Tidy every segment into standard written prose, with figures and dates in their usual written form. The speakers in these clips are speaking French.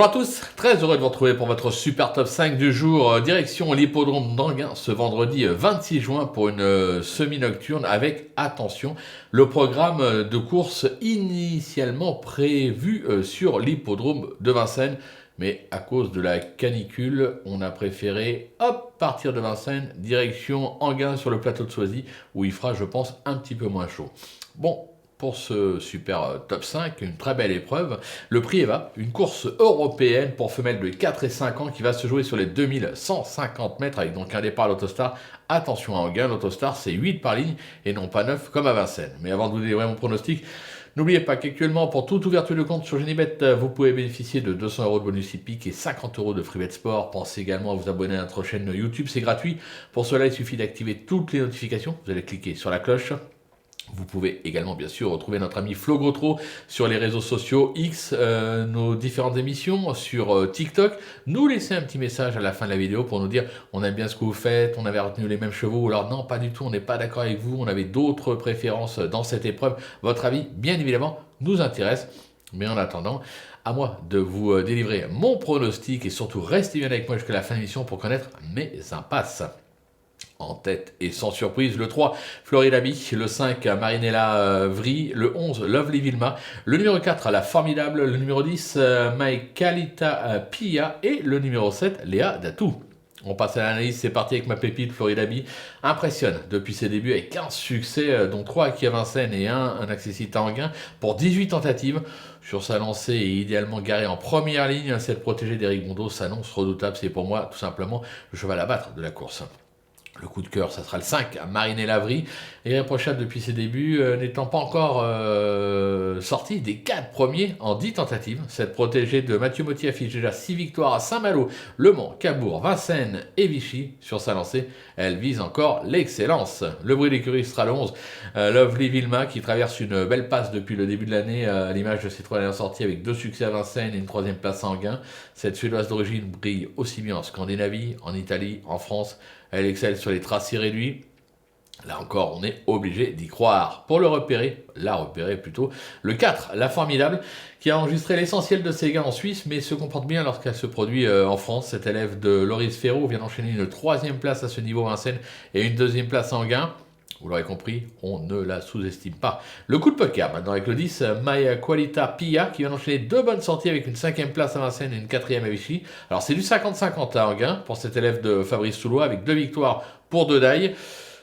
Bonjour à tous, très heureux de vous retrouver pour votre super top 5 du jour, direction l'hippodrome d'Anguin ce vendredi 26 juin pour une semi-nocturne avec, attention, le programme de course initialement prévu sur l'hippodrome de Vincennes. Mais à cause de la canicule, on a préféré, partir de Vincennes, direction Anguin sur le plateau de Soisy, où il fera, je pense, un petit peu moins chaud. Bon, pour ce super top 5, une très belle épreuve. Le prix Eva, une course européenne pour femelles de 4 et 5 ans qui va se jouer sur les 2150 mètres avec donc un départ à l'Autostar. Attention à Anguin, l'Autostar c'est 8 par ligne et non pas 9 comme à Vincennes. Mais avant de vous délivrer mon pronostic, n'oubliez pas qu'actuellement, pour toute ouverture de compte sur Genibet, vous pouvez bénéficier de 200 € de bonus hippique et 50 € de FreeBet Sport. Pensez également à vous abonner à notre chaîne YouTube, c'est gratuit. Pour cela, il suffit d'activer toutes les notifications. Vous allez cliquer sur la cloche. Vous pouvez également, bien sûr, retrouver notre ami Flo Grotro sur les réseaux sociaux X, nos différentes émissions, sur TikTok. Nous laisser un petit message à la fin de la vidéo pour nous dire on aime bien ce que vous faites, on avait retenu les mêmes chevaux, ou alors non, pas du tout, on n'est pas d'accord avec vous, on avait d'autres préférences dans cette épreuve. Votre avis, bien évidemment, nous intéresse. Mais en attendant, à moi de vous délivrer mon pronostic et surtout restez bien avec moi jusqu'à la fin de l'émission pour connaître mes impasses. En tête et sans surprise, le 3, Florida Bee, le 5, Marinella Vri, le 11, Lovely Vilma, le numéro 4, La Formidable, le numéro 10, Maikalita Pia et le numéro 7, Léa Datou. On passe à l'analyse, c'est parti avec ma pépite Florida Bee. Impressionne depuis ses débuts avec 15 succès, dont 3 acquis à Vincennes et un accessite à Anguin pour 18 tentatives. Sur sa lancée et idéalement garée en première ligne, cette protégée d'Éric Bondo s'annonce redoutable. C'est pour moi tout simplement le cheval à battre de la course. Le coup de cœur, ça sera le 5, Marinella Vri, irréprochable depuis ses débuts, n'étant pas encore sorti des 4 premiers en 10 tentatives. Cette protégée de Mathieu Motti affiche déjà 6 victoires à Saint-Malo, Le Mans, Cabourg, Vincennes et Vichy. Sur sa lancée, elle vise encore l'excellence. Le bruit d'écurie sera le 11, Lovely Vilma, qui traverse une belle passe depuis le début de l'année, à l'image de ses 3 dernières sorties avec 2 succès à Vincennes et une 3e place à Anguin. Cette Suédoise d'origine brille aussi bien en Scandinavie, en Italie, en France. Elle excelle sur les tracés réduits. Là encore, on est obligé d'y croire. Pour la repérer plutôt, le 4, La Formidable, qui a enregistré l'essentiel de ses gains en Suisse, mais se comporte bien lorsqu'elle se produit en France. Cet élève de Loris Ferro vient d'enchaîner une 3e place à ce niveau Vincennes et une 2e place à Anguin. Vous l'aurez compris, on ne la sous-estime pas. Le coup de poker, maintenant avec le 10, Maikalita Pia, qui vient d'enchaîner 2 bonnes sorties avec une 5e place à Vincennes et une 4e à Vichy. Alors c'est du 50-50 à Anguin pour cet élève de Fabrice Soulois, avec 2 victoires pour 2 dailles.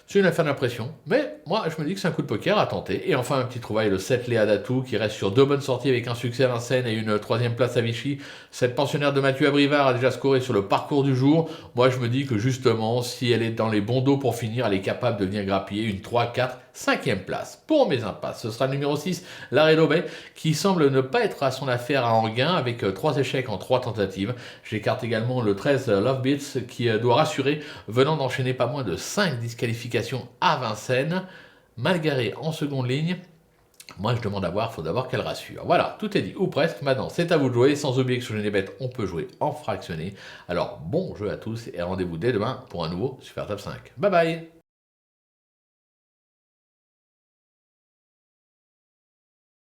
C'est une affaire d'impression, mais moi je me dis que c'est un coup de poker à tenter. Et enfin un petit trouvaille, le 7, Léa Datou, qui reste sur 2 bonnes sorties avec un succès à Vincennes et une 3e place à Vichy. Cette pensionnaire de Mathieu Abrivard a déjà scoré sur le parcours du jour. Moi je me dis que justement, si elle est dans les bons dos pour finir, elle est capable de venir grappiller une 3, 4, 5e place. Pour mes impasses, ce sera le numéro 6, Laredo Bay, qui semble ne pas être à son affaire à Anguin avec 3 échecs en 3 tentatives. J'écarte également le 13, Love Beats, qui doit rassurer, venant d'enchaîner pas moins de 5 disqualifications à Vincennes. Malgaré en seconde ligne. Moi, je demande à voir, il faut d'abord qu'elle rassure. Voilà, tout est dit, ou presque. Maintenant, c'est à vous de jouer. Sans oublier que sur Genibet, on peut jouer en fractionné. Alors, bon jeu à tous et rendez-vous dès demain pour un nouveau Super Top 5. Bye bye!